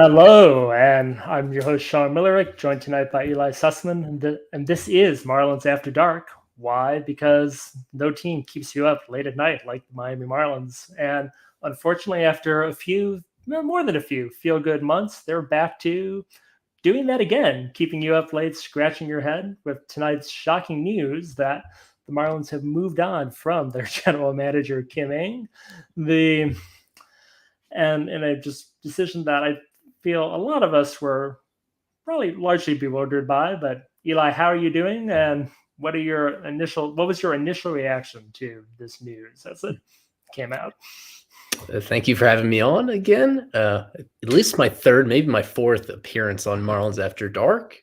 Hello, and I'm your host, Sean Millerick, joined tonight by Ely Sussman, and this is Marlins After Dark. Why? Because no team keeps you up late at night like the Miami Marlins. And unfortunately, after a few, no, more than a few feel-good months, they're back to doing that again, keeping you up late, scratching your head with tonight's shocking news that the Marlins have moved on from their general manager, Kim Ng. The and a just decision that I feel a lot of us were probably largely bewildered by. But Eli, how are you doing? And what was your initial reaction to this news as it came out? Thank you for having me on again. At least my third, maybe my fourth appearance on Marlins After Dark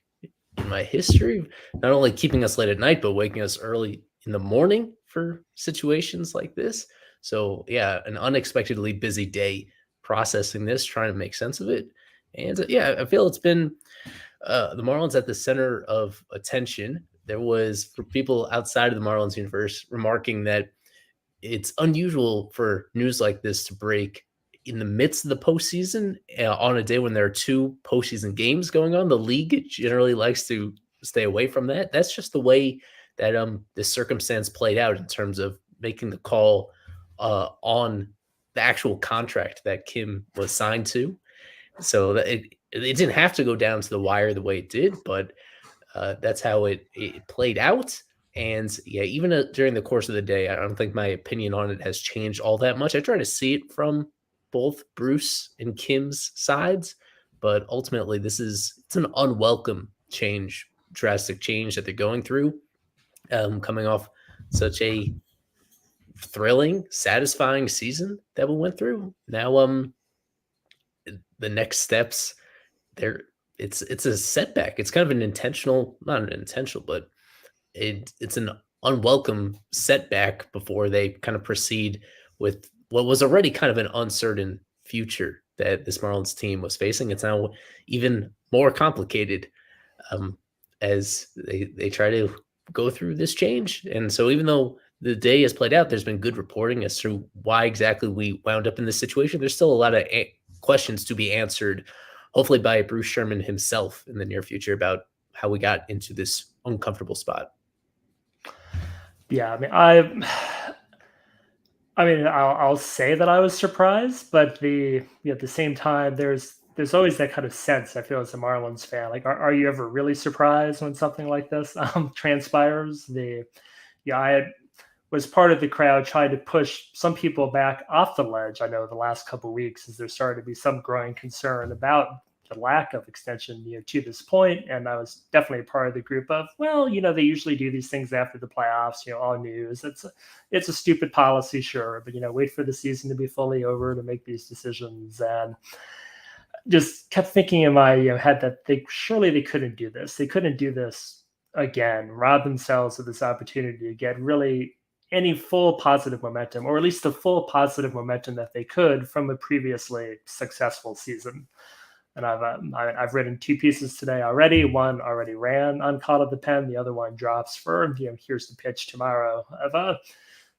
in my history. Not only keeping us late at night, but waking us early in the morning for situations like this. So, yeah, an unexpectedly busy day processing this, trying to make sense of it. And yeah, I feel it's been the Marlins at the center of attention. There was, for people outside of the Marlins universe, remarking that it's unusual for news like this to break in the midst of the postseason on a day when there are two postseason games going on. The league generally likes to stay away from that. That's just the way that this circumstance played out in terms of making the call on the actual contract that Kim was signed to. So that it didn't have to go down to the wire the way it did, but that's how it played out. And yeah, even during the course of the day, I don't think my opinion on it has changed all that much. I try to see it from both Bruce and Kim's sides, but ultimately, it's an unwelcome change, drastic change that they're going through, coming off such a thrilling, satisfying season that we went through. Now, the next steps there, it's a setback. It's kind of an intentional, not an intentional, but it's an unwelcome setback before they kind of proceed with what was already kind of an uncertain future that this Marlins team was facing. It's now even more complicated as they try to go through this change. And so even though the day has played out, there's been good reporting as to why exactly we wound up in this situation. There's still a lot of questions to be answered, hopefully by Bruce Sherman himself in the near future, about how we got into this uncomfortable spot. Yeah, I'll say that I was surprised, but at the same time, there's always that kind of sense I feel as a Marlins fan. Like, are you ever really surprised when something like this transpires? I was part of the crowd trying to push some people back off the ledge. I know the last couple of weeks, as there started to be some growing concern about the lack of extension, to this point. And I was definitely part of the group of, well, they usually do these things after the playoffs, all news. It's a stupid policy, sure, but wait for the season to be fully over to make these decisions. And just kept thinking in my head that they couldn't do this. They couldn't do this again, rob themselves of this opportunity to get really any full positive momentum, or at least the full positive momentum that they could from a previously successful season. And I've written two pieces today already. One already ran on Call of the Pen. The other one drops for Here's the Pitch tomorrow.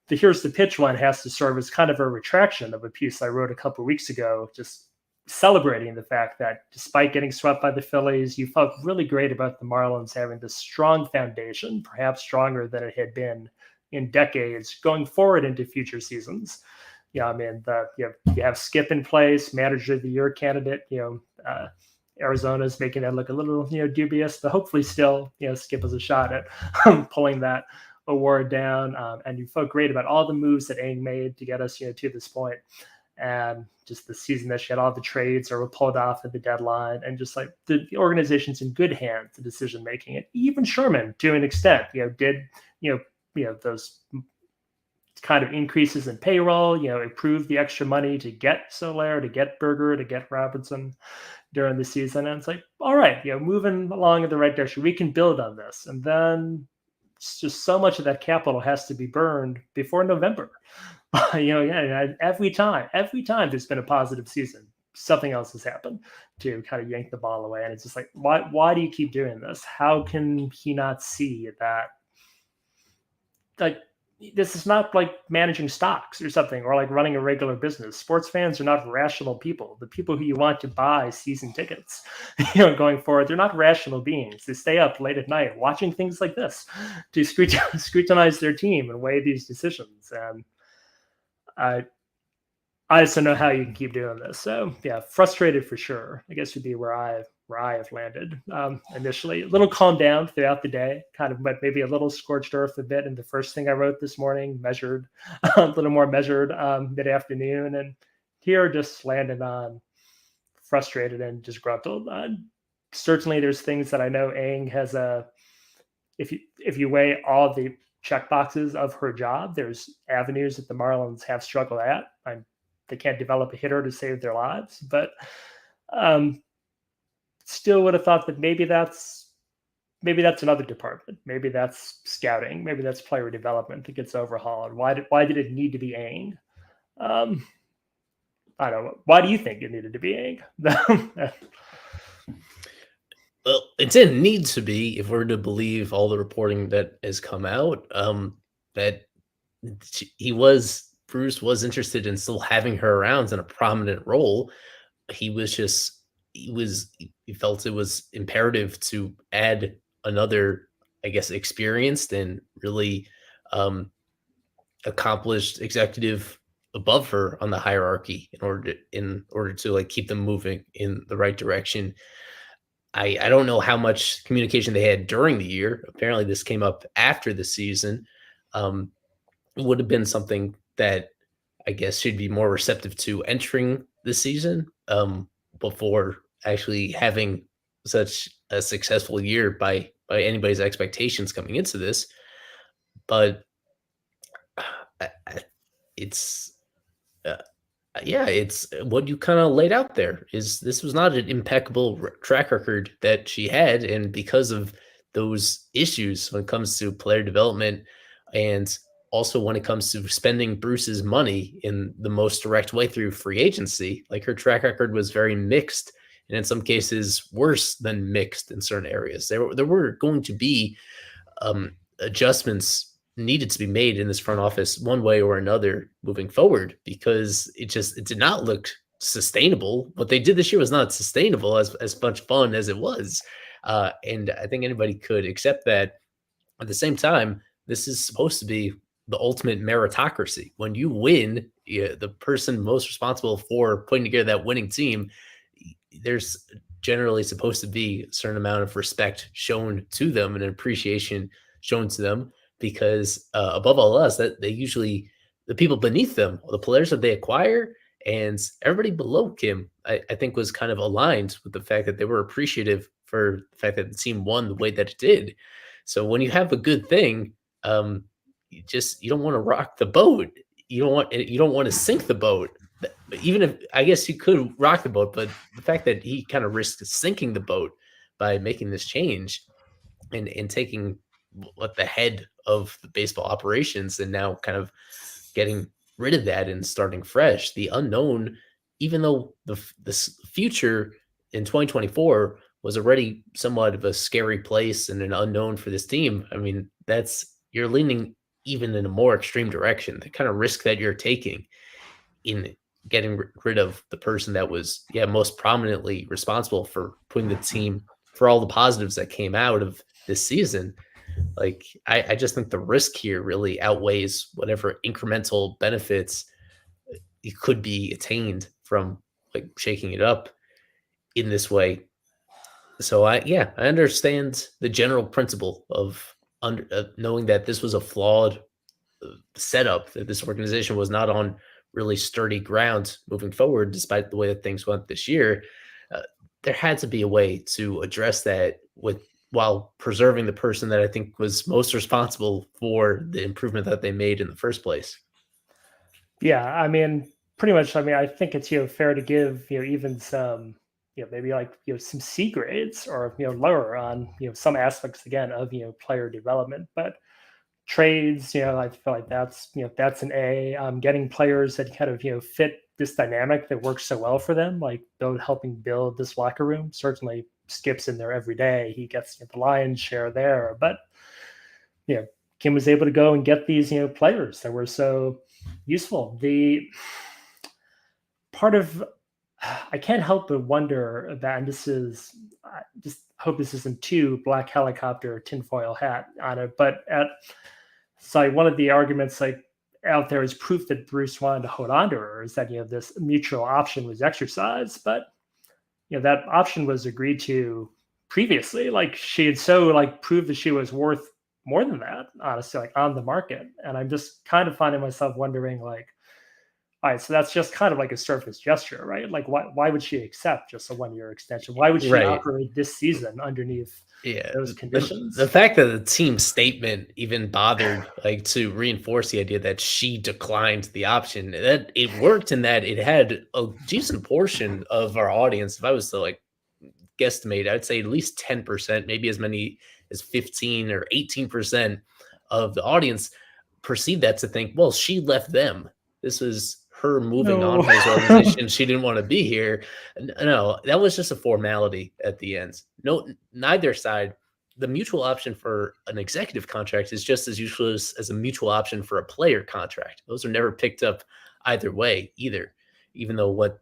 The Here's the Pitch one has to serve as kind of a retraction of a piece I wrote a couple of weeks ago, just celebrating the fact that despite getting swept by the Phillies, you felt really great about the Marlins having this strong foundation, perhaps stronger than it had been in decades, going forward into future seasons. You have Skip in place, manager of the year candidate. Arizona's making that look a little dubious, but hopefully still Skip has a shot at pulling that award down. And you felt great about all the moves that Ng made to get us to this point. And just the season that she had all the trades or were pulled off at the deadline, and just like the organization's in good hands, the decision making, and even Sherman to an extent, did those kind of increases in payroll, improved the extra money to get Soler, to get Berger, to get Robertson during the season. And it's like, all right, moving along in the right direction. We can build on this. And then it's just so much of that capital has to be burned before November. Every time there's been a positive season, something else has happened to kind of yank the ball away. And it's just like, why do you keep doing this? How can he not see that? Like, this is not like managing stocks or something, or like running a regular business. Sports fans are not rational people. The people who you want to buy season tickets, going forward, they're not rational beings. They stay up late at night watching things like this to scrutinize their team and weigh these decisions. And I, I just don't know how you can keep doing this. So yeah, frustrated for sure. I guess would be where I have landed initially. A little calmed down throughout the day, kind of, but maybe a little scorched earth a bit. And the first thing I wrote this morning, measured, a little more measured mid afternoon, and here just landed on frustrated and disgruntled. Certainly, there's things that I know Aang has a. If you weigh all the check boxes of her job, there's avenues that the Marlins have struggled at. They can't develop a hitter to save their lives, but um, still would have thought that maybe that's another department. Maybe that's scouting. Maybe that's player development that gets overhauled. Why did it need to be Aang? Um, I don't know. Why do you think it needed to be Aang? Well, it didn't need to be if we're to believe all the reporting that has come out. That Bruce was interested in still having her around in a prominent role. He was just he felt it was imperative to add another, I guess, experienced and really accomplished executive above her on the hierarchy in order to like keep them moving in the right direction. I don't know how much communication they had during the year. Apparently, this came up after the season. Um, it would have been something that I guess she'd be more receptive to entering the season before actually having such a successful year by anybody's expectations coming into this. But it's uh, yeah, it's what you kind of laid out there is this was not an impeccable track record that she had. And because of those issues when it comes to player development and also when it comes to spending Bruce's money in the most direct way through free agency, like her track record was very mixed and in some cases worse than mixed in certain areas. There were going to be adjustments needed to be made in this front office one way or another moving forward because it did not look sustainable. What they did this year was not sustainable as much fun as it was, and I think anybody could accept that. At the same time, this is supposed to be the ultimate meritocracy. When you win, yeah, the person most responsible for putting together that winning team, there's generally supposed to be a certain amount of respect shown to them and an appreciation shown to them because above all else, that they usually the people beneath them, the players that they acquire, and everybody below Kim, I think was kind of aligned with the fact that they were appreciative for the fact that the team won the way that it did. So when you have a good thing, you don't want to rock the boat. You don't want to sink the boat. But even if I guess you could rock the boat, but the fact that he kind of risked sinking the boat by making this change and taking what the head of the baseball operations and now kind of getting rid of that and starting fresh, the unknown, even though the future in 2024 was already somewhat of a scary place and an unknown for this team. I mean, you're leaning even in a more extreme direction. The kind of risk that you're taking in getting rid of the person that was, yeah, most prominently responsible for putting the team for all the positives that came out of this season. Like, I just think the risk here really outweighs whatever incremental benefits it could be attained from like shaking it up in this way. So I understand the general principle of knowing that this was a flawed setup, that this organization was not on really sturdy ground moving forward, despite the way that things went this year. Uh, there had to be a way to address that while preserving the person that I think was most responsible for the improvement that they made in the first place. Yeah, I mean, pretty much. I mean, I think it's fair to give even some maybe like some C grades or lower on some aspects again of player development, but trades, I feel like that's an A. Getting players that kind of fit this dynamic that works so well for them, like helping build this locker room. Certainly, Skip's in there every day. He gets the lion's share there, but Kim was able to go and get these, players that were so useful. The part of I can't help but wonder about, and this is, I just hope this isn't too black helicopter tinfoil hat on it, but so one of the arguments like out there is proof that Bruce wanted to hold on to her is that this mutual option was exercised, but that option was agreed to previously. Like she had so like proved that she was worth more than that, honestly, like on the market. And I'm just kind of finding myself wondering, like, all right, so that's just kind of like a surface gesture, right? Like, why would she accept just a 1 year extension? Why would she Right. operate this season underneath Yeah, those the conditions? fact that the team statement even bothered, like, to reinforce the idea that she declined the option, that it worked in that it had a decent portion of our audience. If I was to, like, guesstimate, I'd say at least 10%, maybe as many as 15 or 18% of the audience perceived that to think, well, she left them. This was her moving on No. from this organization. She didn't want to be here. No, that was just a formality at the end. No, neither side. The mutual option for an executive contract is just as useless as a mutual option for a player contract. Those are never picked up either way, either. Even though what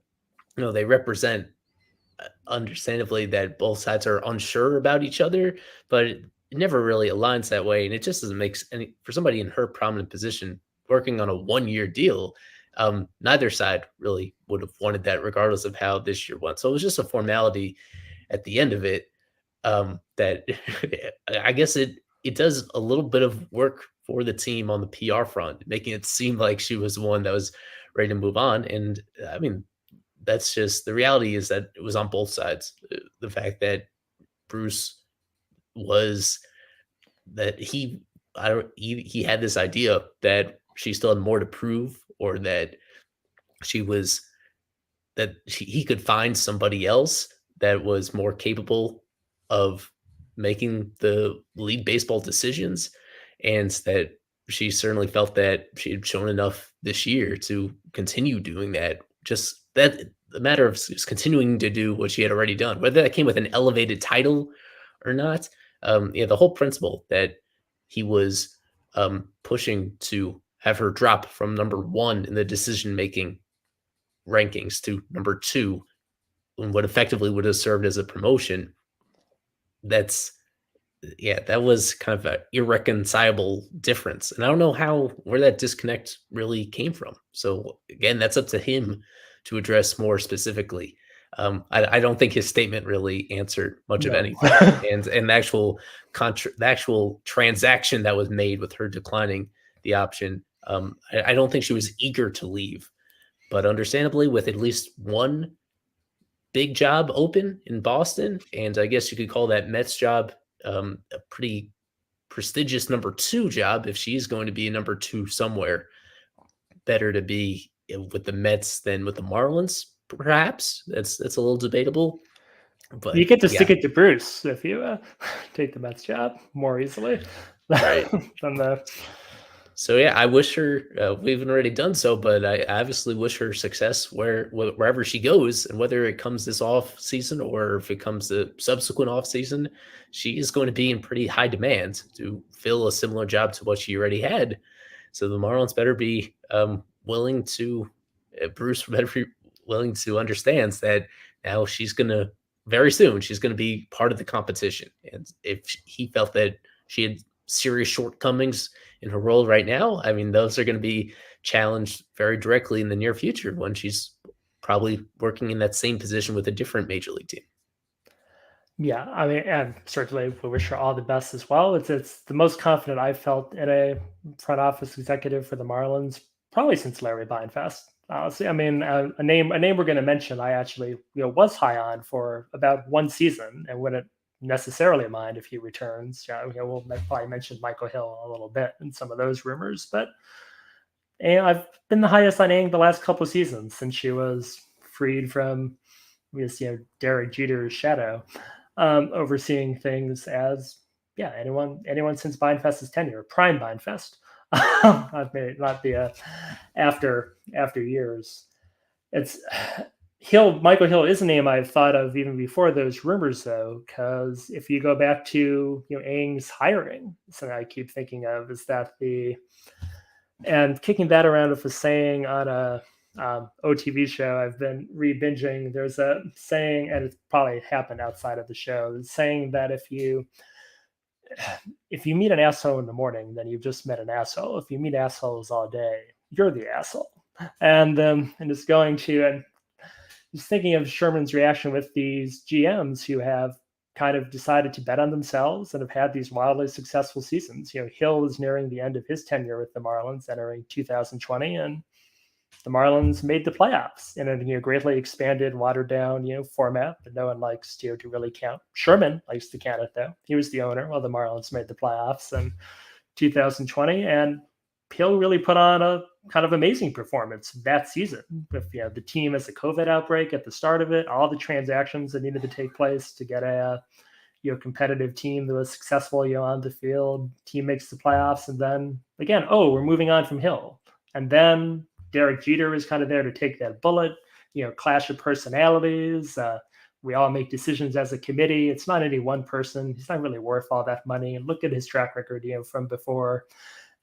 they represent, understandably, that both sides are unsure about each other, but it never really aligns that way. And it just doesn't make any for somebody in her prominent position working on a 1 year deal. Neither side really would have wanted that, regardless of how this year went. So it was just a formality at the end of it. That I guess it does a little bit of work for the team on the PR front, making it seem like she was the one that was ready to move on. And I mean, that's just the reality is that it was on both sides. The fact that Bruce was that he I don't he had this idea that she still had more to prove, or that she was he could find somebody else that was more capable of making the lead baseball decisions, and that she certainly felt that she had shown enough this year to continue doing that. Just that the matter of just continuing to do what she had already done, whether that came with an elevated title or not. Yeah, the whole principle that he was pushing to have her drop from number one in the decision making rankings to number two, and what effectively would have served as a promotion. That's Yeah, that was kind of an irreconcilable difference. And I don't know where that disconnect really came from. So again, that's up to him to address more specifically. I don't think his statement really answered much of No. anything. And the actual transaction that was made with her declining the option, I don't think she was eager to leave. But understandably, with at least one big job open in Boston, and I guess you could call that Mets job a pretty prestigious number two job. If she's going to be a number two somewhere, better to be with the Mets than with the Marlins. Perhaps that's a little debatable, You but get to yeah, stick it to Bruce if you take the Mets job more easily right. than the. So yeah, I wish her. We've already done so, but I obviously wish her success wherever she goes, and whether it comes this off season or if it comes the subsequent off season, she is going to be in pretty high demand to fill a similar job to what she already had. So the Marlins better be willing to. Bruce better be willing to understand that now she's gonna very soon she's going to be part of the competition, and if he felt that she had serious shortcomings in her role right now, I mean, those are going to be challenged very directly in the near future when she's probably working in that same position with a different major league team. Yeah, I mean, and certainly we wish her all the best as well. It's the most confident I've felt in a front office executive for the Marlins probably since Larry Beinfest. Honestly, I mean, a name we're going to mention. I actually was high on for about one season and wouldn't necessarily mind if he returns. Yeah, we'll probably mention Michael Hill a little bit in some of those rumors, but I've been the highest on Ang the last couple of seasons since she was freed from this, Derek Jeter's shadow, overseeing things as anyone since Beinfest's tenure, prime Beinfest. I've made not the after years. It's Michael Hill is a name I've thought of even before those rumors, though, because if you go back to Ang's hiring, something I keep thinking of is that and kicking that around with a saying on a OTV show I've been re-binging. There's a saying, and it's probably happened outside of the show, saying that if you meet an asshole in the morning, then you've just met an asshole. If you meet assholes all day, you're the asshole. And it's going to and just thinking of Sherman's reaction with these GMs who have kind of decided to bet on themselves and have had these wildly successful seasons. Hill is nearing the end of his tenure with the Marlins, entering 2020, and the Marlins made the playoffs in a greatly expanded, watered down format that no one likes to really count. Sherman likes to count it though. He was the owner while the Marlins made the playoffs in 2020, and Hill really put on a kind of amazing performance that season with the team as a COVID outbreak at the start of it, all the transactions that needed to take place to get a competitive team that was successful on the field. Team makes the playoffs, and then again, oh, we're moving on from Hill, and then Derek Jeter is kind of there to take that bullet. Clash of personalities. We all make decisions as a committee. It's not any one person. He's not really worth all that money. And look at his track record, from before.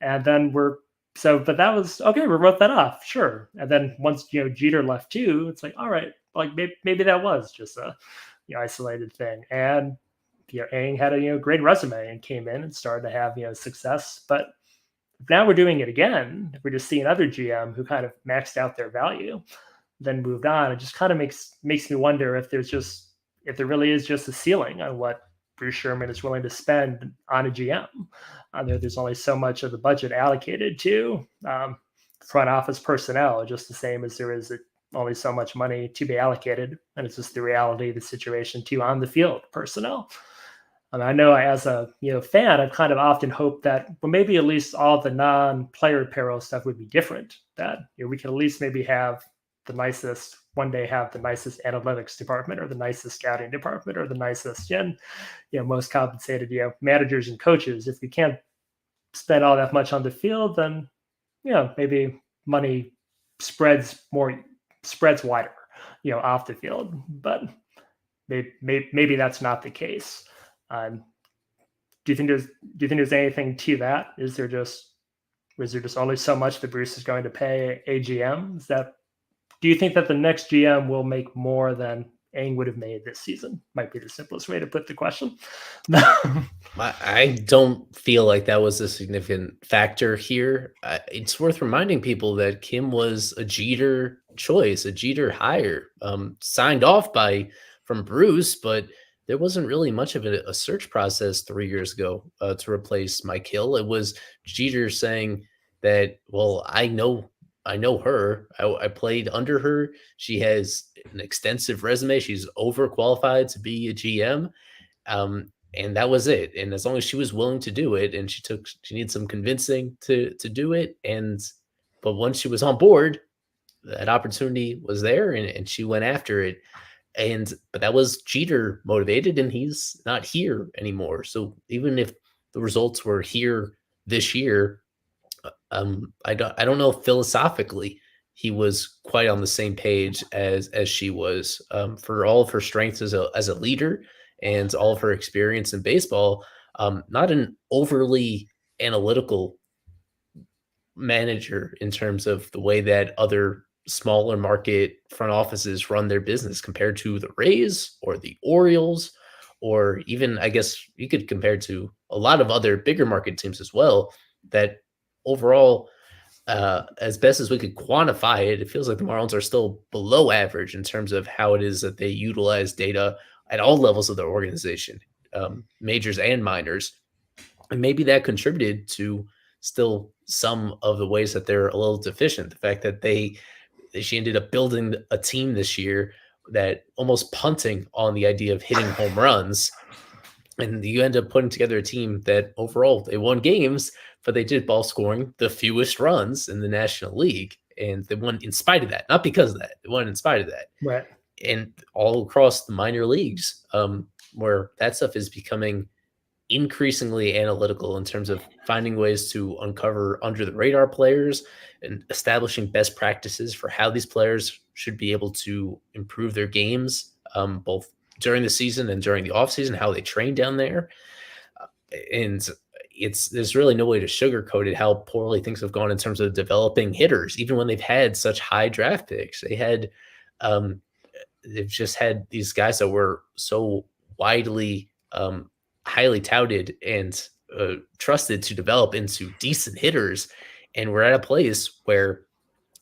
And then but that was okay. We wrote that off, sure. And then once Jeter left too, it's like, all right, like maybe that was just a isolated thing. And Ang had a great resume and came in and started to have success. But now we're doing it again. If we're just seeing other GM who kind of maxed out their value, then moved on. It just kind of makes me wonder if there really is just a ceiling on what Bruce Sherman is willing to spend on a GM. There's only so much of the budget allocated to front office personnel, just the same as there is only so much money to be allocated, and it's just the reality of the situation to on the field personnel. And I know as a fan, I've kind of often hoped that maybe at least all the non-player apparel stuff would be different. That we could at least maybe have the nicest analytics department, or the nicest scouting department, or the nicest most compensated managers and coaches. If we can't spend all that much on the field, then maybe money spreads wider off the field. But maybe that's not the case. Do you think there's anything to that? Was there just only so much that Bruce is going to pay a GM? Do you think that the next GM will make more than Ang would have made this season? Might be the simplest way to put the question. I don't feel like that was a significant factor here. It's worth reminding people that Kim was a Jeter choice, a Jeter hire, signed off from Bruce, but there wasn't really much of a search process 3 years ago to replace Mike Hill. It was Jeter saying that, well, I know her. I played under her. She has an extensive resume. She's overqualified to be a GM. And that was it. And as long as she was willing to do it, and she needed some convincing to do it. But once she was on board, that opportunity was there, and she went after it. But that was Jeter motivated, and he's not here anymore. So even if the results were here this year, I don't know if philosophically he was quite on the same page as she was. For all of her strengths as a leader and all of her experience in baseball, not an overly analytical manager in terms of the way that other smaller market front offices run their business compared to the Rays or the Orioles, or even, I guess you could compare to a lot of other bigger market teams as well. That overall, as best as we could quantify it, it feels like the Marlins are still below average in terms of how it is that they utilize data at all levels of their organization, majors and minors. And maybe that contributed to still some of the ways that they're a little deficient. The fact that she ended up building a team this year that almost punting on the idea of hitting home runs. And you end up putting together a team that overall they won games, but they did ball scoring the fewest runs in the National League. And they won in spite of that, not because of that. They won in spite of that. Right. And all across the minor leagues, where that stuff is becoming increasingly analytical in terms of finding ways to uncover under the radar players and establishing best practices for how these players should be able to improve their games, both during the season and during the offseason, how they train down there. And there's really no way to sugarcoat it how poorly things have gone in terms of developing hitters, even when they've had such high draft picks. Um, they've just had these guys that were so widely highly touted and trusted to develop into decent hitters, and we're at a place where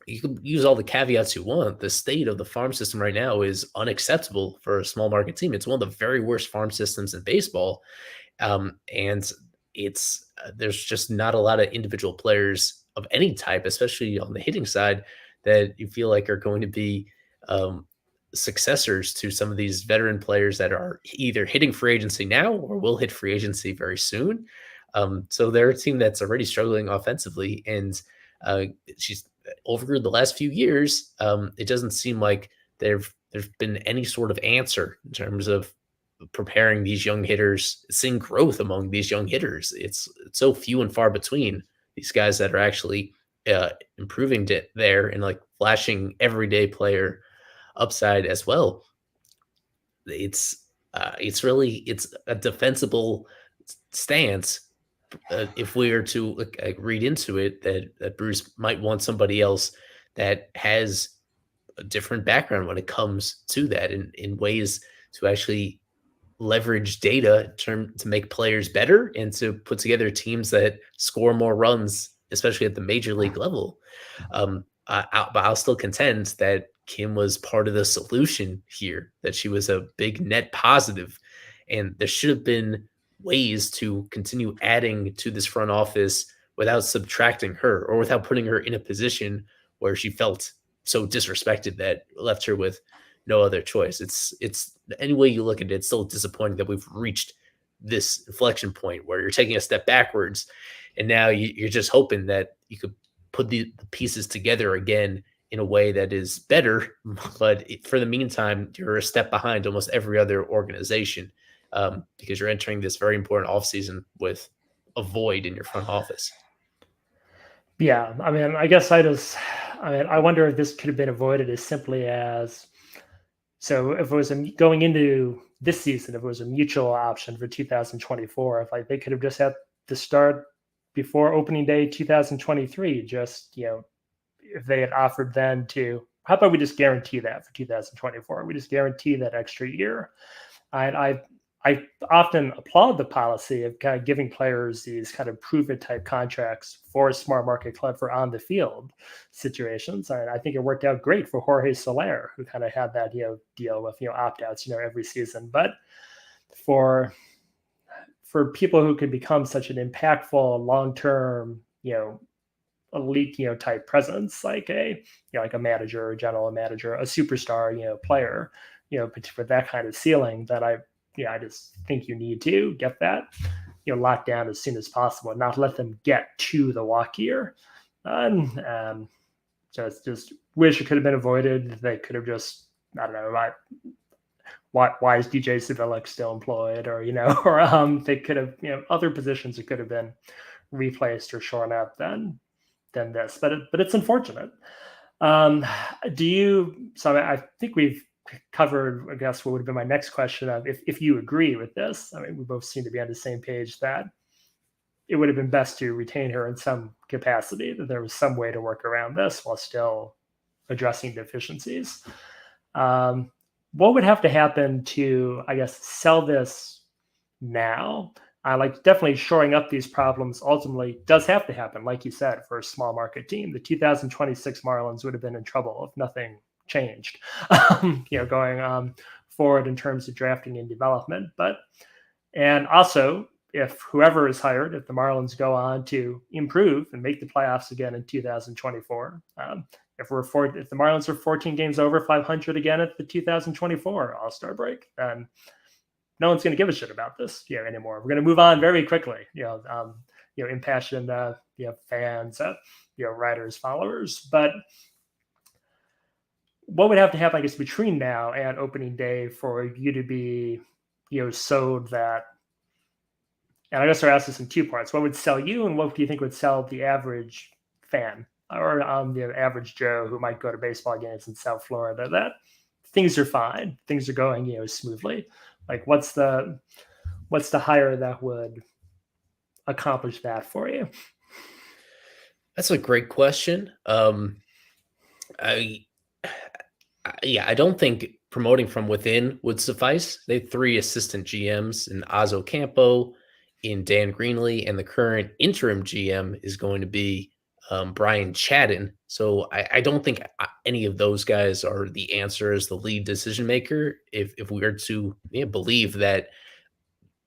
you can use all the caveats you want. The state of the farm system right now is unacceptable for a small market team. It's one of the very worst farm systems in baseball, and there's just not a lot of individual players of any type, especially on the hitting side, that you feel like are going to be um, successors to some of these veteran players that are either hitting free agency now or will hit free agency very soon. So they're a team that's already struggling offensively, and uh, she's over the last few years. It doesn't seem like there's been any sort of answer in terms of preparing these young hitters, seeing growth among th's young hitters. It's so few and far between these guys that are actually improving there and like flashing everyday player upside as well. It's a defensible stance. If we were to read into it, that Bruce might want somebody else that has a different background when it comes to that, in ways to actually leverage data to make players better and to put together teams that score more runs, especially at the major league level. But I'll still contend that Kim was part of the solution here, that she was a big net positive, and there should have been ways to continue adding to this front office without subtracting her or without putting her in a position where she felt so disrespected that left her with no other choice. It's any way you look at it, it's still disappointing that we've reached this inflection point where you're taking a step backwards, and now you're just hoping that you could put the pieces together again in a way that is better. But for the meantime, you're a step behind almost every other organization, because you're entering this very important offseason with a void in your front office. Yeah, I mean, I wonder if this could have been avoided as simply as, so if it was going into this season, if it was a mutual option for 2024, if like they could have just had to start before opening day 2023, just, if they had offered then to, how about we just guarantee that for 2024? We just guarantee that extra year. And I often applaud the policy of kind of giving players these kind of prove-it type contracts for a smart market club for on the field situations. And I think it worked out great for Jorge Soler, who kind of had that deal with opt-outs every season. But for people who could become such an impactful long-term elite type presence, like a manager, a general manager, a superstar player, for that kind of ceiling, that I just think you need to get that locked down as soon as possible, not let them get to the walk year. Just wish it could have been avoided. They could have just, I don't know, why is DJ Savilik still employed, or or they could have other positions that could have been replaced or shorn up than this. But it's unfortunate. Do you? So I think we've covered, I guess, what would have been my next question of if you agree with this. I mean, we both seem to be on the same page that it would have been best to retain her in some capacity, that there was some way to work around this while still addressing deficiencies. What would have to happen to, I guess, sell this now? Like definitely shoring up these problems ultimately does have to happen, like you said, for a small market team. The 2026 Marlins would have been in trouble if nothing changed, going forward in terms of drafting and development. And also, if whoever is hired, if the Marlins go on to improve and make the playoffs again in 2024, if the Marlins are 14 games over 500 again at the 2024 All-Star break, then no one's going to give a shit about this anymore. We're going to move on very quickly. Impassioned fans, writers, followers. But what would have to happen, I guess, between now and opening day for you to be, sold that And I guess I'll ask this in two parts. What would sell you, and what do you think would sell the average fan or the average Joe who might go to baseball games in South Florida? That things are fine, things are going smoothly. Like what's the hire that would accomplish that for you? That's a great question. I yeah, I don't think promoting from within would suffice. They have three assistant GMs in Ozzo Campo, in Dan Greenlee, and the current interim GM is going to be Brian Chadden. So I don't think any of those guys are the answer as the lead decision maker. If we are to believe that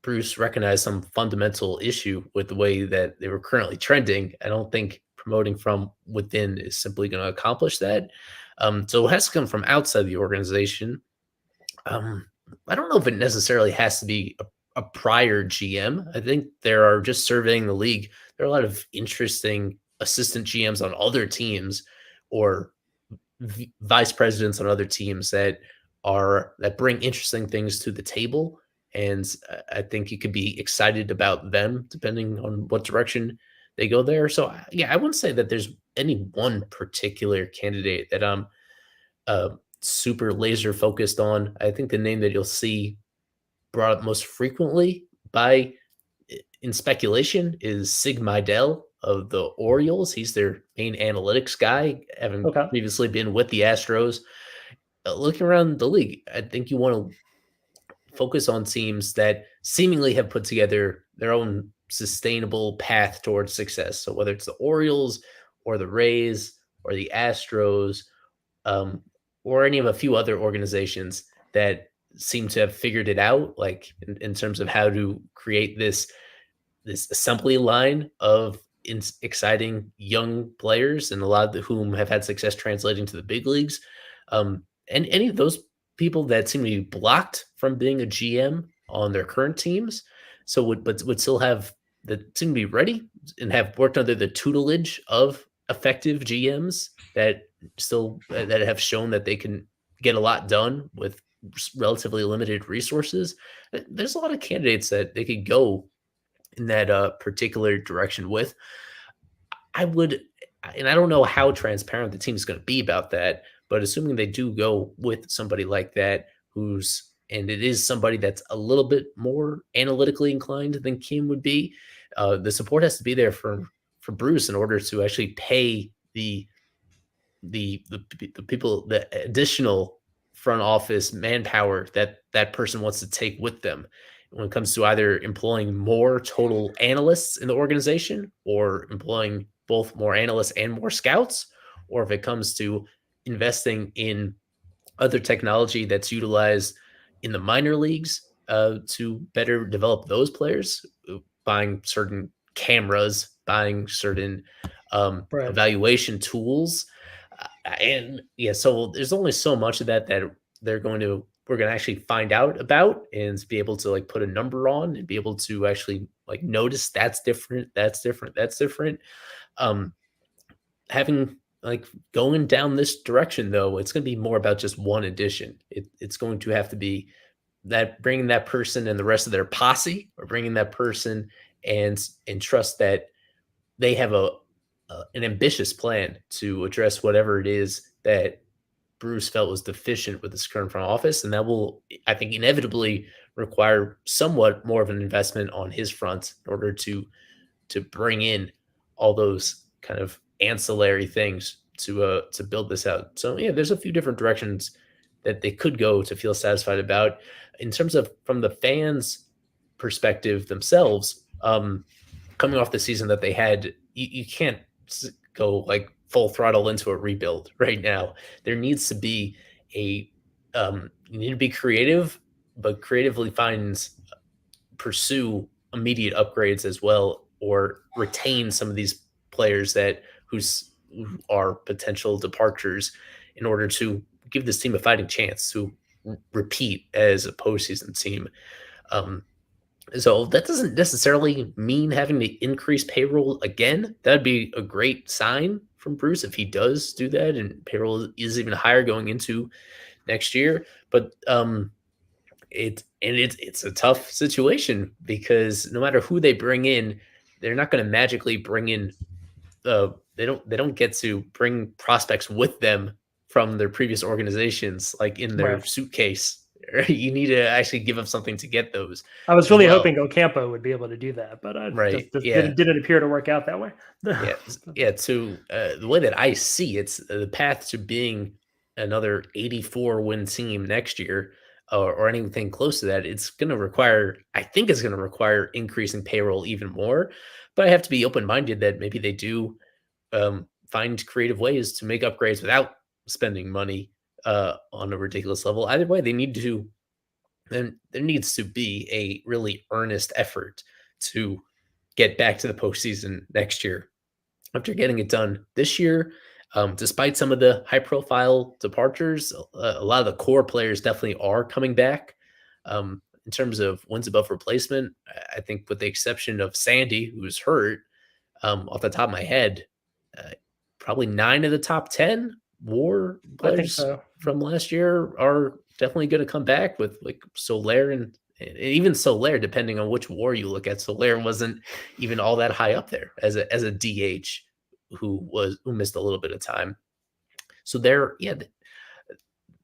Bruce recognized some fundamental issue with the way that they were currently trending, I don't think promoting from within is simply going to accomplish that. So it has to come from outside the organization. Um, I don't know if it necessarily has to be a prior GM. I think there are just surveying the league. There are a lot of interesting assistant GMs on other teams or vice presidents on other teams that bring interesting things to the table, and I think you could be excited about them depending on what direction they go there. So yeah, I wouldn't say that there's any one particular candidate that I'm super laser focused on. I think the name that you'll see brought up most frequently by in speculation is Sig Mejdal of the Orioles. He's their main analytics guy, having Okay. previously been with the Astros. Looking around the league, I think you want to focus on teams that seemingly have put together their own sustainable path towards success. So whether it's the Orioles or the Rays or the Astros, um, or any of a few other organizations that seem to have figured it out, like in terms of how to create this assembly line of exciting young players, and a lot of whom have had success translating to the big leagues. And any of those people that seem to be blocked from being a GM on their current teams, would still have that seem to be ready and have worked under the tutelage of effective GMs that that have shown that they can get a lot done with relatively limited resources. There's a lot of candidates that they could go in that particular direction with. I would, and I don't know how transparent the team is going to be about that, but assuming they do go with somebody like that, and it is somebody that's a little bit more analytically inclined than Kim would be, the support has to be there for Bruce in order to actually pay the people, the additional front office manpower that that person wants to take with them when it comes to either employing more total analysts in the organization or employing both more analysts and more scouts, or if it comes to investing in other technology that's utilized in the minor leagues to better develop those players, buying certain cameras, buying certain Right. evaluation tools. And yeah, so there's only so much of that we're going to actually find out about and be able to like put a number on and be able to actually like notice that's different, that's different, that's different. Um, having like going down this direction though, it's going to be more about just one addition. It's going to have to be that bringing that person and the rest of their posse, or bringing that person and trust that they have an ambitious plan to address whatever it is that Bruce felt was deficient with his current front office, and that will, I think, inevitably require somewhat more of an investment on his front in order to bring in all those kind of ancillary things to build this out. So yeah, there's a few different directions that they could go to feel satisfied about. In terms of from the fans' perspective themselves, coming off the season that they had, you can't go like full throttle into a rebuild right now. There needs to be you need to be creative, but creatively pursue immediate upgrades as well, or retain some of these players who are potential departures in order to give this team a fighting chance to repeat as a postseason team. Um, so that doesn't necessarily mean having to increase payroll again. That'd be a great sign from Bruce if he does do that, and payroll is even higher going into next year. But it's a tough situation because no matter who they bring in, they're not going to magically bring in they don't get to bring prospects with them from their previous organizations like in their Right. suitcase. You need to actually give up something to get those I was as really well. hoping Ocampo would be able to do that, but Right. just Yeah. didn't appear to work out that way. Yeah, yeah. So the way that I see it's the path to being another 84 win team next year, or anything close to that. It's going to require, I think, it's going to require increasing payroll even more. But I have to be open minded that maybe they do find creative ways to make upgrades without spending money on a ridiculous level. Either way, they need to. Then there needs to be a really earnest effort to get back to the postseason next year after getting it done this year. Despite some of the high profile departures, a lot of the core players definitely are coming back. In terms of wins above replacement, I think with the exception of Sandy, who's hurt, off the top of my head, uh, probably 9 of the top 10 WAR I think players so. from last year are definitely going to come back with like Soler and even Soler, depending on which WAR you look at. Soler wasn't even all that high up there as a DH who missed a little bit of time. So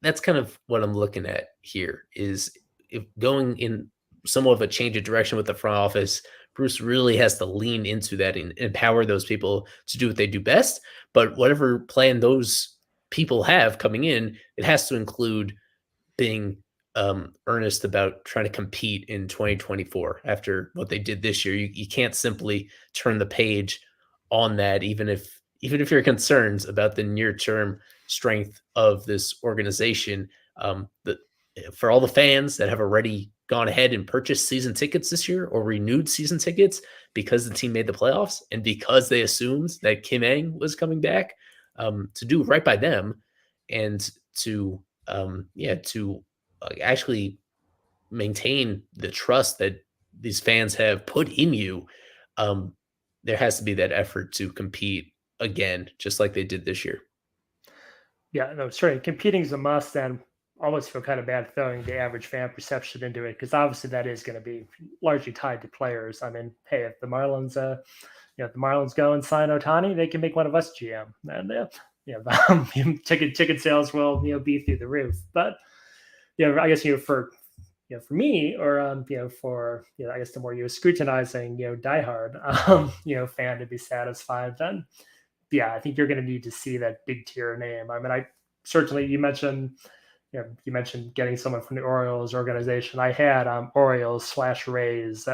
that's kind of what I'm looking at here is if going in somewhat of a change of direction with the front office, Bruce really has to lean into that and empower those people to do what they do best. But whatever plan those people have coming in, it has to include being earnest about trying to compete in 2024 after what they did this year. You can't simply turn the page on that, even if you're concerned about the near term strength of this organization. For all the fans that have already gone ahead and purchased season tickets this year or renewed season tickets because the team made the playoffs and because they assumed that Kim Ng was coming back, to do right by them and to actually maintain the trust that these fans have put in you. Um, there has to be that effort to compete again, just like they did this year. Yeah, no, sure. Competing is a must, and almost feel kind of bad throwing the average fan perception into it because obviously that is going to be largely tied to players. I mean, hey, if the Marlins, if the Marlins go and sign Otani, they can make one of us GM, and ticket sales will be through the roof. But I guess for me, or for I guess the more you're scrutinizing diehard fan to be satisfied, then yeah, I think you're going to need to see that big tier name. I mean, I certainly you mentioned getting someone from the Orioles organization. I had Orioles/Rays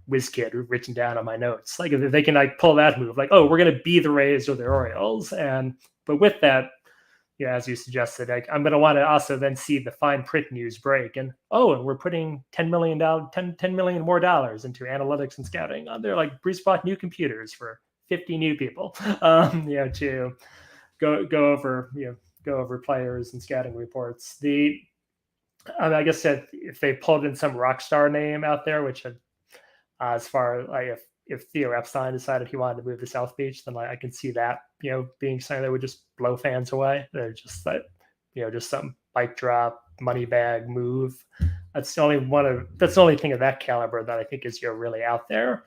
whiz kid written down on my notes. Like if they can like pull that move, like oh, we're going to be the Rays or the Orioles, and but with that, as you suggested, like I'm going to want to also then see the fine print news break, and and we're putting $10 million more dollars into analytics and scouting. They're like Bruce bought new computers for 50 new people, to go over players and scouting reports. I guess that if they pulled in some rock star name out there, which as far as like if Theo Epstein decided he wanted to move to South Beach, then like I can see that being something that would just blow fans away. They're just like just some bike drop money bag move. That's the only thing of that caliber that I think is really out there.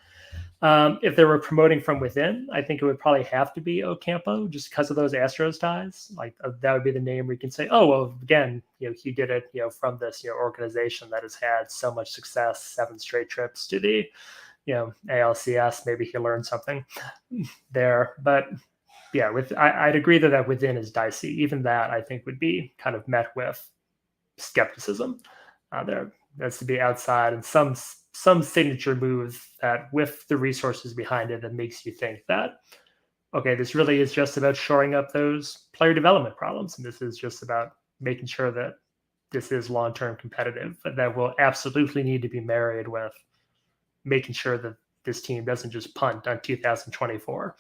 If they were promoting from within, I think it would probably have to be Ocampo just because of those Astros ties. Like that would be the name where you can say, oh, well, again, he did it, from this, organization that has had so much success, 7 straight trips to the, ALCS. Maybe he learned something there. But yeah, I'd agree that within is dicey. Even that I think would be kind of met with skepticism. There has to be outside and some signature move that with the resources behind it that makes you think that okay, this really is just about shoring up those player development problems, and this is just about making sure that this is long-term competitive. But that will absolutely need to be married with making sure that this team doesn't just punt on 2024,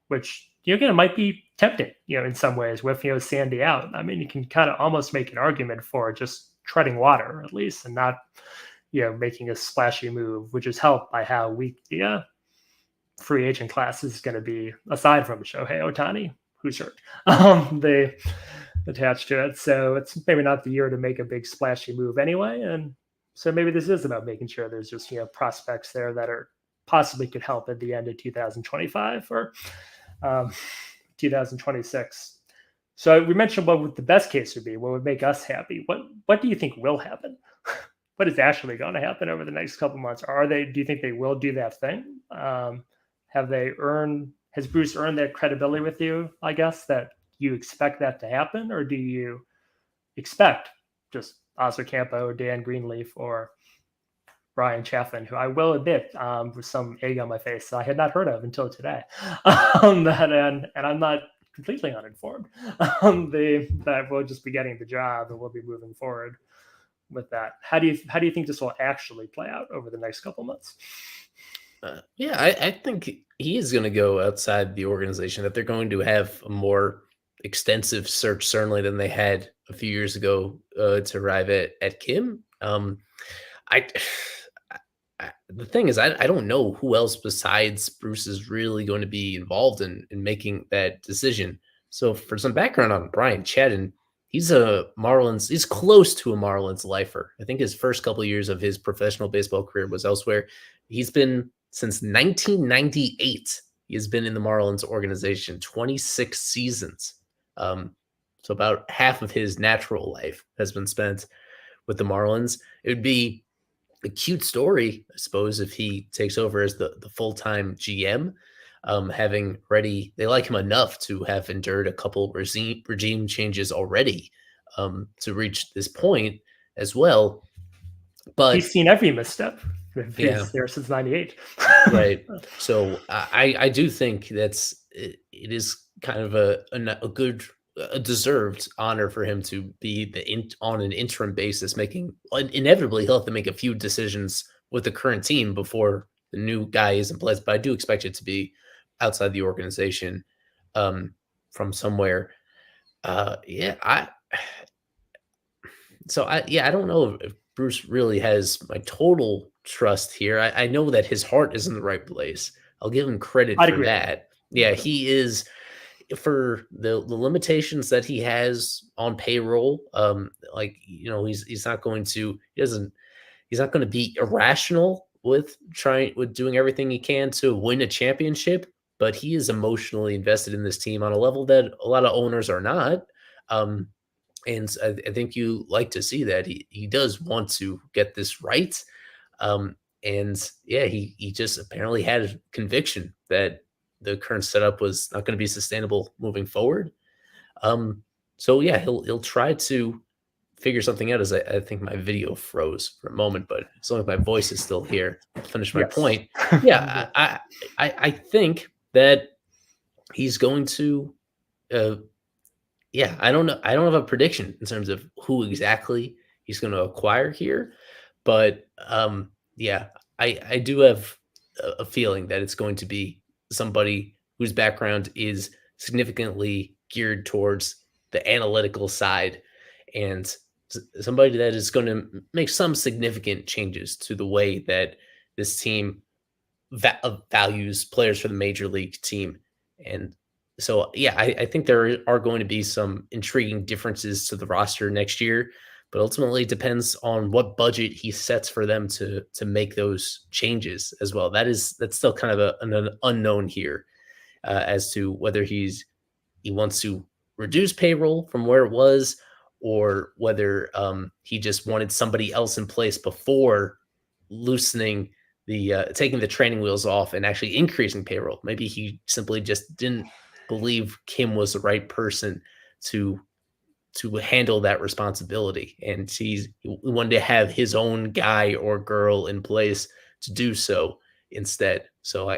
which again might be tempting, in some ways with Sandy out. I mean, you can kind of almost make an argument for just treading water at least and not making a splashy move, which is helped by how weak the free agent class is going to be, aside from Shohei Otani, who's hurt. They attached to it, so it's maybe not the year to make a big splashy move anyway. And So maybe this is about making sure there's just prospects there that are possibly could help at the end of 2025 or um, 2026. So we mentioned what would the best case would be, what would make us happy. What do you think will happen? What is actually going to happen over the next couple months? Are they? Do you think they will do that thing? Have they earned? Has Bruce earned that credibility with you? I guess that you expect that to happen, or do you expect just Oscar Campo, Dan Greenleaf, or Brian Chaffin, who I will admit, with some egg on my face, I had not heard of until today. And I'm not completely uninformed. That we'll just be getting the job and we'll be moving forward with that. How do you think this will actually play out over the next couple months? Yeah, I think he is going to go outside the organization, that they're going to have a more extensive search, certainly, than they had a few years ago to arrive at Kim. I, the thing is, I don't know who else besides Bruce is really going to be involved in making that decision. So for some background on Brian Chadden, he's a Marlins, he's close to a Marlins lifer. I think his first couple of years of his professional baseball career was elsewhere. He's been since 1998. He has been in the Marlins organization 26 seasons. So about half of his natural life has been spent with the Marlins. It would be a cute story, I suppose, if he takes over as the full-time GM, having already, they like him enough to have endured a couple regime changes already, to reach this point as well. But He's seen every misstep. yeah, He's there since '98. right. So I do think it is kind of a good, a deserved honor for him to be on an interim basis, making, inevitably he'll have to make a few decisions with the current team before the new guy is in place. But I do expect it to be outside the organization, from somewhere. Yeah, I don't know if Bruce really has my total trust here. I know that his heart is in the right place. I'll give him credit I'd for agree. that. Yeah, he is, for the limitations that he has on payroll. Like, he's not going to, he's not going to be irrational with doing everything he can to win a championship, but he is emotionally invested in this team on a level that a lot of owners are not. Um, and I think you like to see that he does want to get this right. Um, and yeah, he just apparently had a conviction that the current setup was not going to be sustainable moving forward. Um, so yeah, he'll try to figure something out. As I think my video froze for a moment, but as long as my voice is still here, I'll finish my Yes. point. Yeah, I think that he's going to uh, yeah, I don't know. I don't have a prediction in terms of who exactly he's going to acquire here, but yeah, I do have a feeling that it's going to be somebody whose background is significantly geared towards the analytical side, and somebody that is going to make some significant changes to the way that this team values players for the major league team. And so, yeah, I think there are going to be some intriguing differences to the roster next year, but ultimately it depends on what budget he sets for them to make those changes as well. That's still kind of an unknown here, as to whether he wants to reduce payroll from where it was, or whether he just wanted somebody else in place before loosening taking the training wheels off and actually increasing payroll. Maybe he simply just didn't believe Kim was the right person to handle that responsibility, and he wanted to have his own guy or girl in place to do so instead. So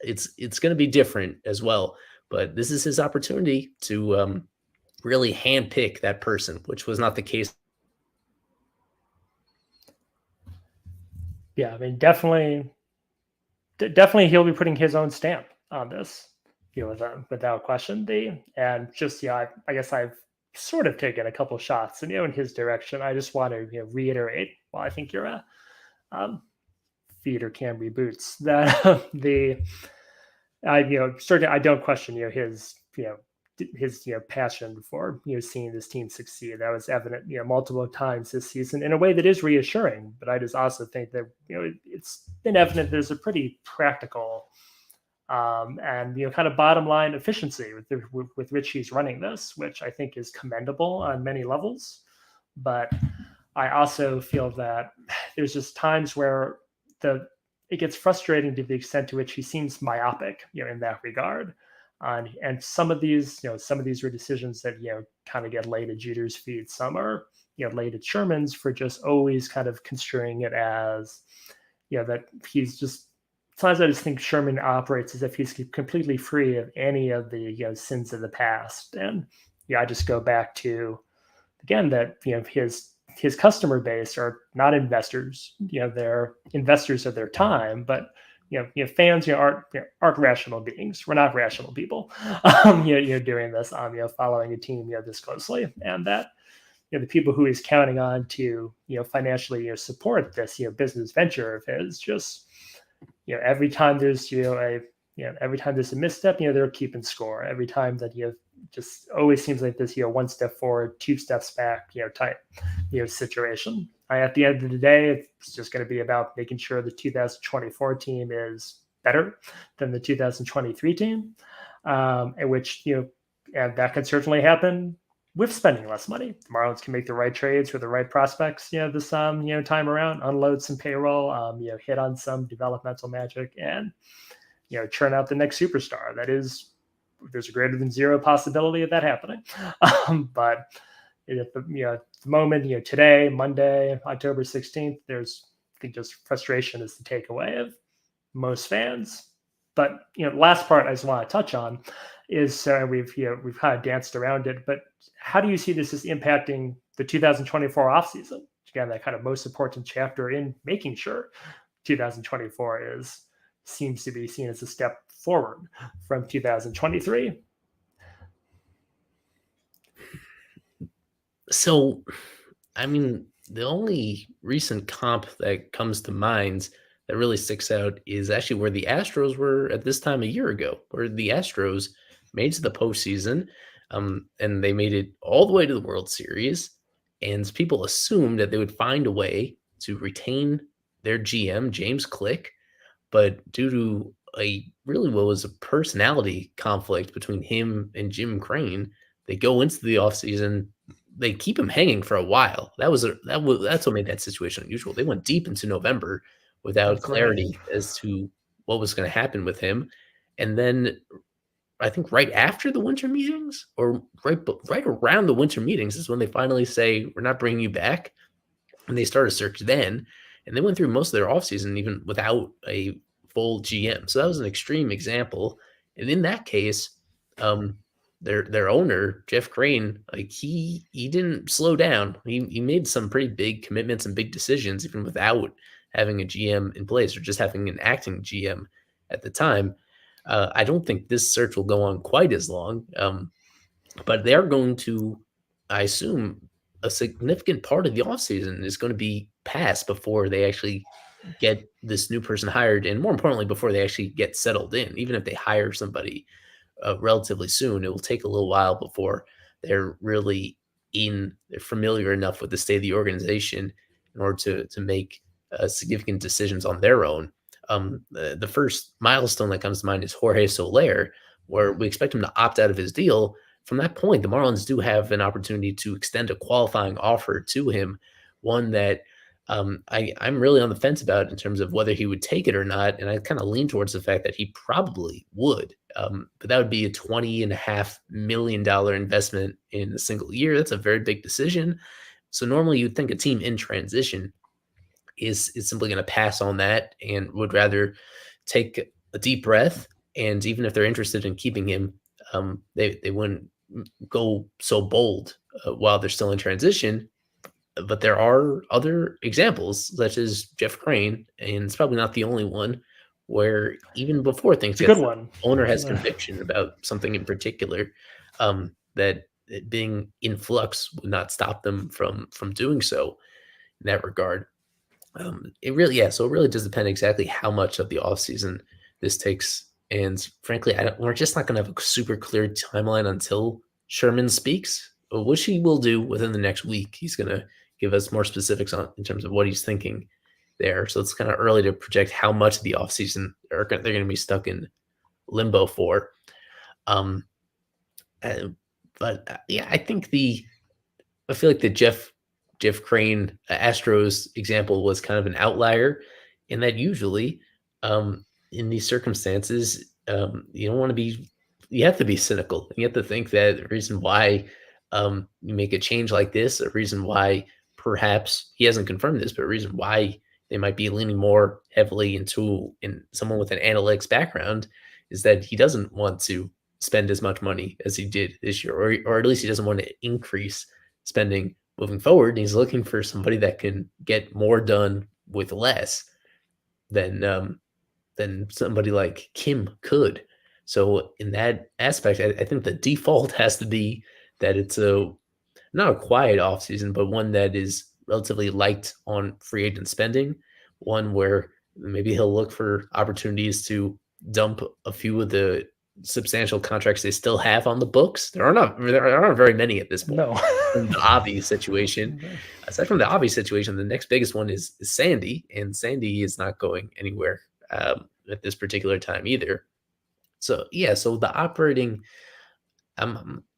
it's going to be different as well. But this is his opportunity to really handpick that person, which was not the case. Yeah, I mean, definitely he'll be putting his own stamp on this, without question. And just I guess I've sort of taken a couple shots, and in his direction. I just want to reiterate. Well, I think you're a feeder can reboots that certainly I don't question his his passion for seeing this team succeed. That was evident multiple times this season in a way that is reassuring. But I just also think that it's been evident there's a pretty practical and kind of bottom line efficiency with which he's running this, which I think is commendable on many levels. But I also feel that there's just times where it gets frustrating to the extent to which he seems myopic, in that regard. And some of these were decisions that kind of get laid at Jeter's feet. Some are laid at Sherman's for just always kind of construing it as that he's just. Sometimes I just think Sherman operates as if he's completely free of any of the sins of the past. And I just go back to again that his customer base are not investors. They're investors of their time, but fans aren't rational beings. We're not rational people. Doing this, following a team this closely, and that the people who he's counting on to financially support this business venture of his just every time there's every time there's a misstep, they're keeping score. Every time that just always seems like this one step forward, two steps back type situation. At the end of the day, it's just going to be about making sure the 2024 team is better than the 2023 team, in which and that can certainly happen with spending less money. The Marlins can make the right trades for the right prospects, this time around, unload some payroll, hit on some developmental magic, and churn out the next superstar. That is, there's a greater than zero possibility of that happening. But at the moment, today, Monday, October 16th, there's I think just frustration is the takeaway of most fans. But last part I just want to touch on is we've kind of danced around it, but how do you see this as impacting the 2024 offseason? Again, that kind of most important chapter in making sure 2024 seems to be seen as a step forward from 2023. So, I mean, the only recent comp that comes to mind that really sticks out is actually where the Astros were at this time a year ago, where the Astros made it to the postseason, and they made it all the way to the World Series, and people assumed that they would find a way to retain their GM, James Click, but due to what was a personality conflict between him and Jim Crane, they go into the offseason. They keep him hanging for a while. That's what made that situation unusual. They went deep into November without That's right. clarity as to what was going to happen with him. And then I think right after the winter meetings or right around the winter meetings is when they finally say, we're not bringing you back. And they start a search then. And they went through most of their offseason even without a full GM. So that was an extreme example. And in that case, their owner, Jeff Crane, like he didn't slow down. He made some pretty big commitments and big decisions even without having a GM in place or just having an acting GM at the time. I don't think this search will go on quite as long, but they're going to, I assume, a significant part of the offseason is going to be passed before they actually get this new person hired, and more importantly, before they actually get settled in. Even if they hire somebody relatively soon, it will take a little while before they're really they're familiar enough with the state of the organization in order to make significant decisions on their own. The first milestone that comes to mind is Jorge Soler, where we expect him to opt out of his deal. From that point, the Marlins do have an opportunity to extend a qualifying offer to him, one that I'm really on the fence about in terms of whether he would take it or not. And I kind of lean towards the fact that he probably would. But that would be a $20.5 million investment in a single year. That's a very big decision. So normally you'd think a team in transition is simply going to pass on that and would rather take a deep breath. And even if they're interested in keeping him, they wouldn't go so bold while they're still in transition. But there are other examples, such as Jeff Crane, and it's probably not the only one, where even before things It's a get good set, one. the owner has conviction about something in particular, that it being in flux would not stop them from doing so in that regard. So it really does depend exactly how much of the offseason this takes And frankly, we're just not going to have a super clear timeline until Sherman speaks, which he will do within the next week. He's going to give us more specifics on in terms of what he's thinking there. So it's kind of early to project how much of the offseason they're going to be stuck in limbo for. Um, but yeah, I feel like the Jeff Crane Astros example was kind of an outlier in that usually in these circumstances you don't want to be you have to be cynical. You have to think that the reason why you make a change like this, a reason why perhaps he hasn't confirmed this, but a reason why they might be leaning more heavily into in someone with an analytics background is that he doesn't want to spend as much money as he did this year, or at least he doesn't want to increase spending moving forward. And he's looking for somebody that can get more done with less than somebody like Kim could. So in that aspect, I think the default has to be that it's not a quiet offseason, but one that is relatively light on free agent spending, one where maybe he'll look for opportunities to dump a few of the substantial contracts they still have on the books. There aren't very many at this point. No. From the obvious situation, aside from the obvious situation, the next biggest one is Sandy, and Sandy is not going anywhere at this particular time either. So yeah, so the operating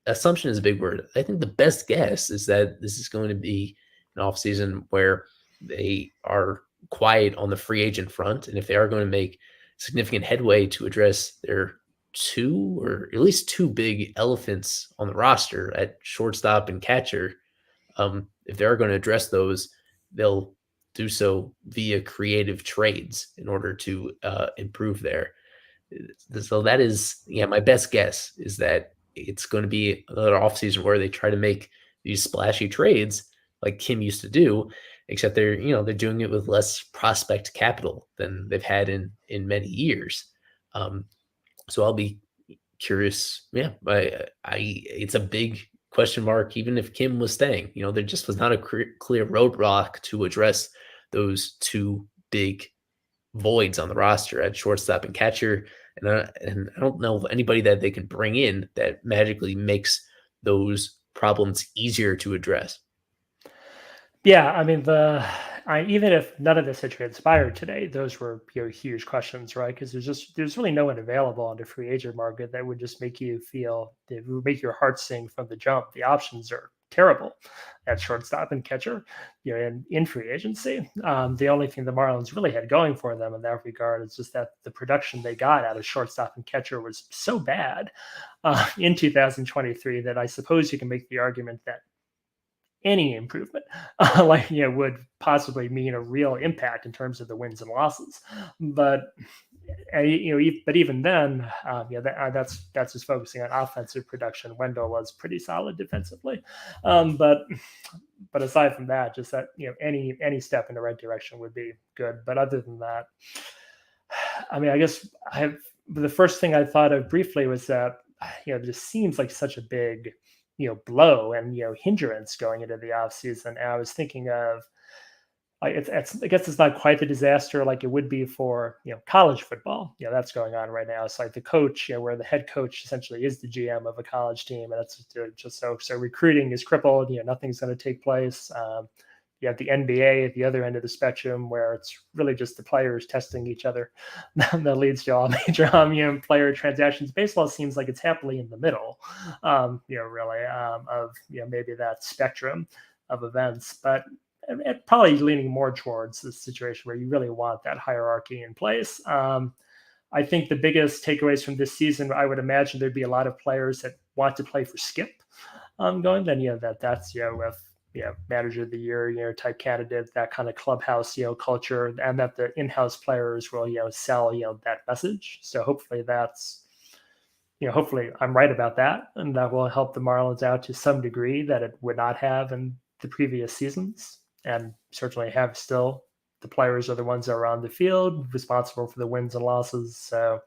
assumption is a big word. I think the best guess is that this is going to be an offseason where they are quiet on the free agent front. And if they are going to make significant headway to address their two or at least two big elephants on the roster at shortstop and catcher, if they are going to address those, they'll do so via creative trades in order to improve there. So that is, yeah, my best guess is that it's going to be another offseason where they try to make these splashy trades like Kim used to do, except they're doing it with less prospect capital than they've had in many years. So I'll be curious. Yeah, it's a big question mark. Even if Kim was staying, there just was not a clear roadblock to address those two big voids on the roster at shortstop and catcher. And I don't know of anybody that they can bring in that magically makes those problems easier to address. Yeah, I mean even if none of this had transpired today, those were huge questions, right? Because there's really no one available on the free agent market that would just make you feel that would make your heart sing from the jump. The options are terrible at shortstop and catcher, in free agency. The only thing the Marlins really had going for them in that regard is just that the production they got out of shortstop and catcher was so bad in 2023 that I suppose you can make the argument that any improvement would possibly mean a real impact in terms of the wins and losses. But but even then, that's just focusing on offensive production. Wendell was pretty solid defensively, but aside from that, just that any step in the right direction would be good. But other than that, I mean, I guess the first thing I thought of briefly was that this seems like such a big blow and hindrance going into the off season. And I was thinking of I guess it's not quite the disaster like it would be for college football. That's going on right now. It's like the coach, where the head coach essentially is the GM of a college team, and that's just so recruiting is crippled. Nothing's going to take place. You have the NBA at the other end of the spectrum, where it's really just the players testing each other that leads to all major player transactions. Baseball seems like it's happily in the middle, really of maybe that spectrum of events, but probably leaning more towards the situation where you really want that hierarchy in place. I think the biggest takeaways from this season, I would imagine there'd be a lot of players that want to play for Skip going. Then that's with manager of the year type candidate, that kind of clubhouse culture, and that the in-house players will sell that message. So hopefully hopefully I'm right about that, and that will help the Marlins out to some degree that it would not have in the previous seasons, and certainly have still. The players are the ones that are on the field, responsible for the wins and losses. So,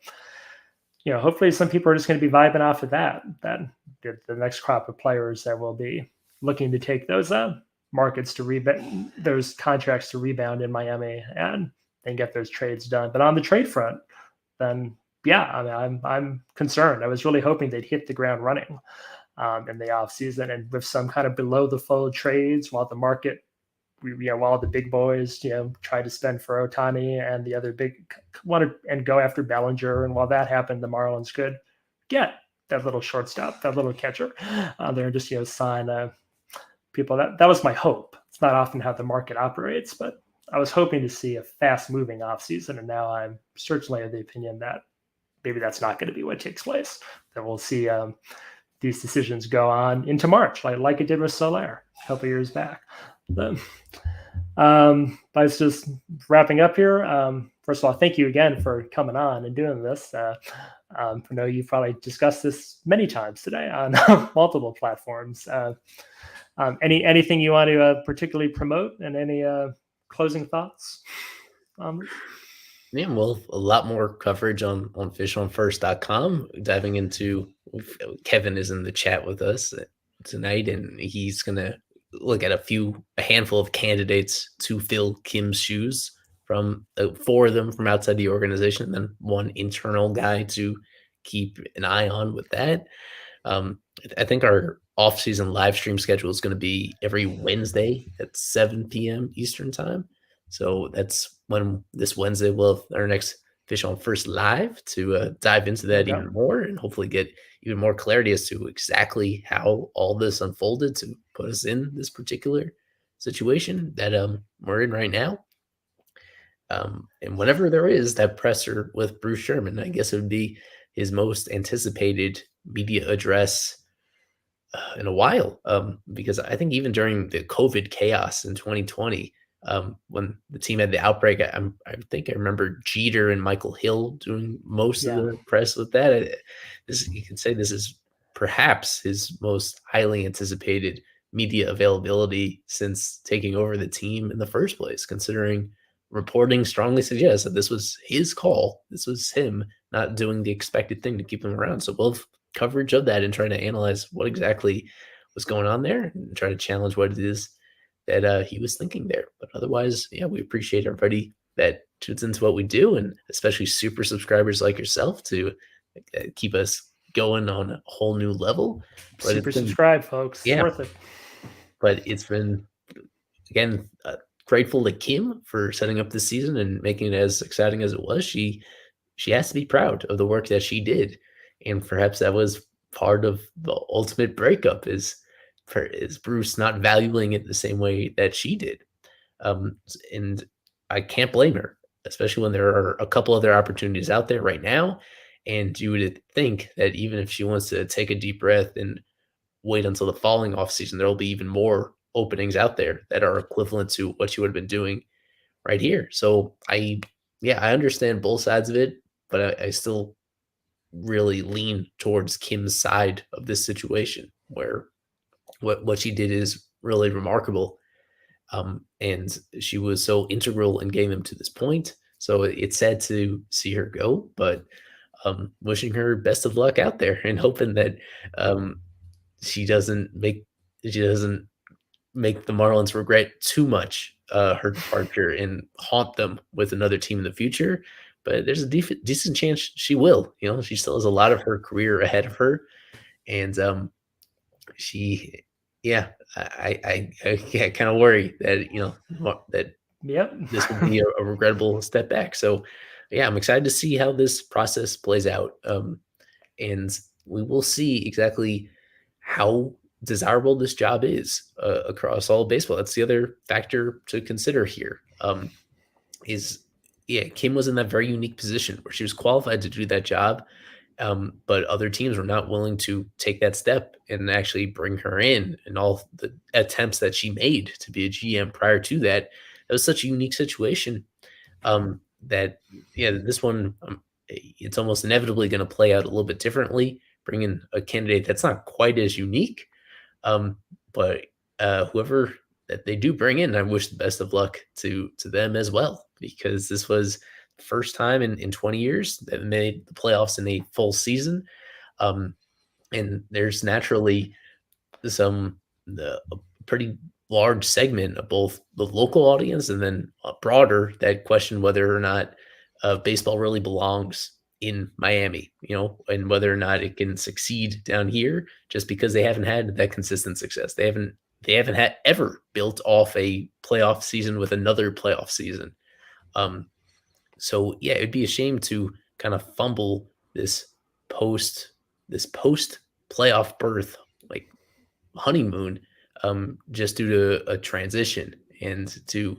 hopefully some people are just going to be vibing off of that. That the next crop of players that will be looking to take those markets to rebound, those contracts to rebound in Miami, and then get those trades done. But on the trade front, then yeah, I mean, I'm concerned. I was really hoping they'd hit the ground running in the offseason and with some kind of below the fold trades while the market, while the big boys, tried to spend for Otani and the other big wanted and go after Bellinger. And while that happened, the Marlins could get that little shortstop, that little catcher there, and just, sign people. That was my hope. It's not often how the market operates, but I was hoping to see a fast moving offseason. And now I'm certainly of the opinion that maybe that's not going to be what takes place. That we'll see these decisions go on into March, like it did with Soler a couple years back. But, but it's just wrapping up here. First of all, thank you again for coming on and doing this. I know you've probably discussed this many times today on multiple platforms. Anything you want to particularly promote, and any closing thoughts? Yeah, well, a lot more coverage on fishabonfirst.com, diving into Kevin is in the chat with us tonight, and he's going to look at a handful of candidates to fill Kim's shoes, from 4 of them from outside the organization, and then 1 internal guy to keep an eye on with that. I think our off-season live stream schedule is going to be every Wednesday at 7 p.m. Eastern time. So that's when this Wednesday we'll have our next Fish on First live to dive into that Okay. even more and hopefully get even more clarity as to exactly how all this unfolded to put us in this particular situation that we're in right now. And whenever there is that presser with Bruce Sherman, I guess it would be his most anticipated media address in a while, because I think even during the COVID chaos in 2020, when the team had the outbreak, I think I remember Jeter and Michael Hill doing most of Yeah. the press with that. You can say this is perhaps his most highly anticipated media availability since taking over the team in the first place, considering reporting strongly suggests that this was his call. This was him not doing the expected thing to keep him around. So we'll have coverage of that and trying to analyze what exactly was going on there and try to challenge what it is that he was thinking there. But otherwise, yeah, we appreciate everybody that tunes into what we do, and especially super subscribers like yourself to keep us going on a whole new level. But Super subscribe, folks. It's yeah, worth it. but it's been, again, grateful to Kim for setting up this season and making it as exciting as it was. She has to be proud of the work that she did, and perhaps that was part of the ultimate breakup is Bruce not valuing it the same way that she did. And I can't blame her, especially when there are a couple other opportunities out there right now. And you would think that even if she wants to take a deep breath and wait until the following offseason, there will be even more openings out there that are equivalent to what she would have been doing right here. So I understand both sides of it, but I still really lean towards Kim's side of this situation, where what she did is really remarkable. And she was so integral in getting them to this point. So it's sad to see her go, but wishing her best of luck out there and hoping that she doesn't make the Marlins regret too much her departure and haunt them with another team in the future. But there's a decent chance she will. She still has a lot of her career ahead of her, and she, yeah, I kind of worry that that Yep. this will be a regrettable step back. So, yeah, I'm excited to see how this process plays out, and we will see exactly how desirable this job is across all of baseball. That's the other factor to consider here. Is Yeah, Kim was in that very unique position where she was qualified to do that job, but other teams were not willing to take that step and actually bring her in. And all the attempts that she made to be a GM prior to that, that was such a unique situation, that this one, it's almost inevitably going to play out a little bit differently. Bring in a candidate that's not quite as unique, um, but whoever that they do bring in, I wish the best of luck to them as well, because this was the first time in 20 years that made the playoffs in a full season. And there's naturally a pretty large segment of both the local audience and then broader that question whether or not baseball really belongs in Miami, and whether or not it can succeed down here, just because they haven't had that consistent success. They haven't had ever built off a playoff season with another playoff season. Um, so yeah, it'd be a shame to kind of fumble post this post playoff berth like honeymoon, just due to a transition and to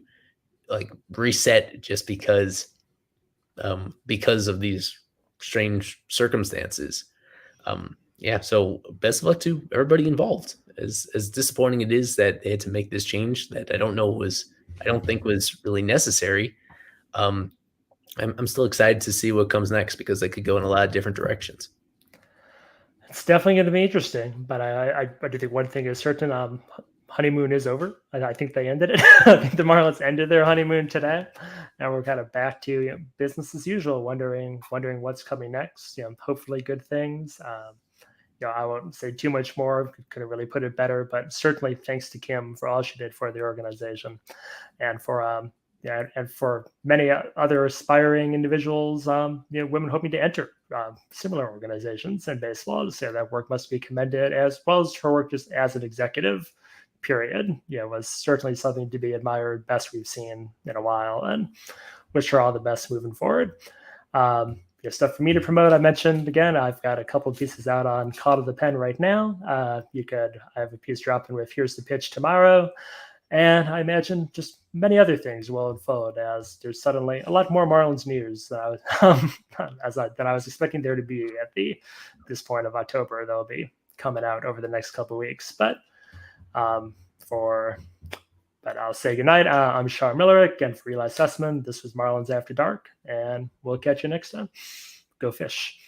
like reset just because of these strange circumstances. Yeah, so best of luck to everybody involved. As disappointing it is that they had to make this change that I don't think was really necessary. Um, I'm still excited to see what comes next because they could go in a lot of different directions. It's definitely going to be interesting, but I do think one thing is certain. Honeymoon is over. I think they ended it. I think the Marlins ended their honeymoon today, and we're kind of back to business as usual. Wondering what's coming next. Hopefully good things. I won't say too much more. Couldn't really put it better, but certainly thanks to Kim for all she did for the organization, and for and for many other aspiring individuals, women hoping to enter similar organizations in baseball. To say that work must be commended, as well as her work just as an executive. Period. Was certainly something to be admired. Best we've seen in a while, and wish her all the best moving forward. Stuff for me to promote. I mentioned again, I've got a couple of pieces out on Call to the Pen right now. I have a piece dropping with Here's the Pitch tomorrow. And I imagine just many other things will unfold as there's suddenly a lot more Marlins news than I was expecting there to be at this point of October. They'll be coming out over the next couple of weeks. But I'll say goodnight. I'm Shar Millerick, and for Ely Sussman, this was Marlins After Dark, and we'll catch you next time. Go fish.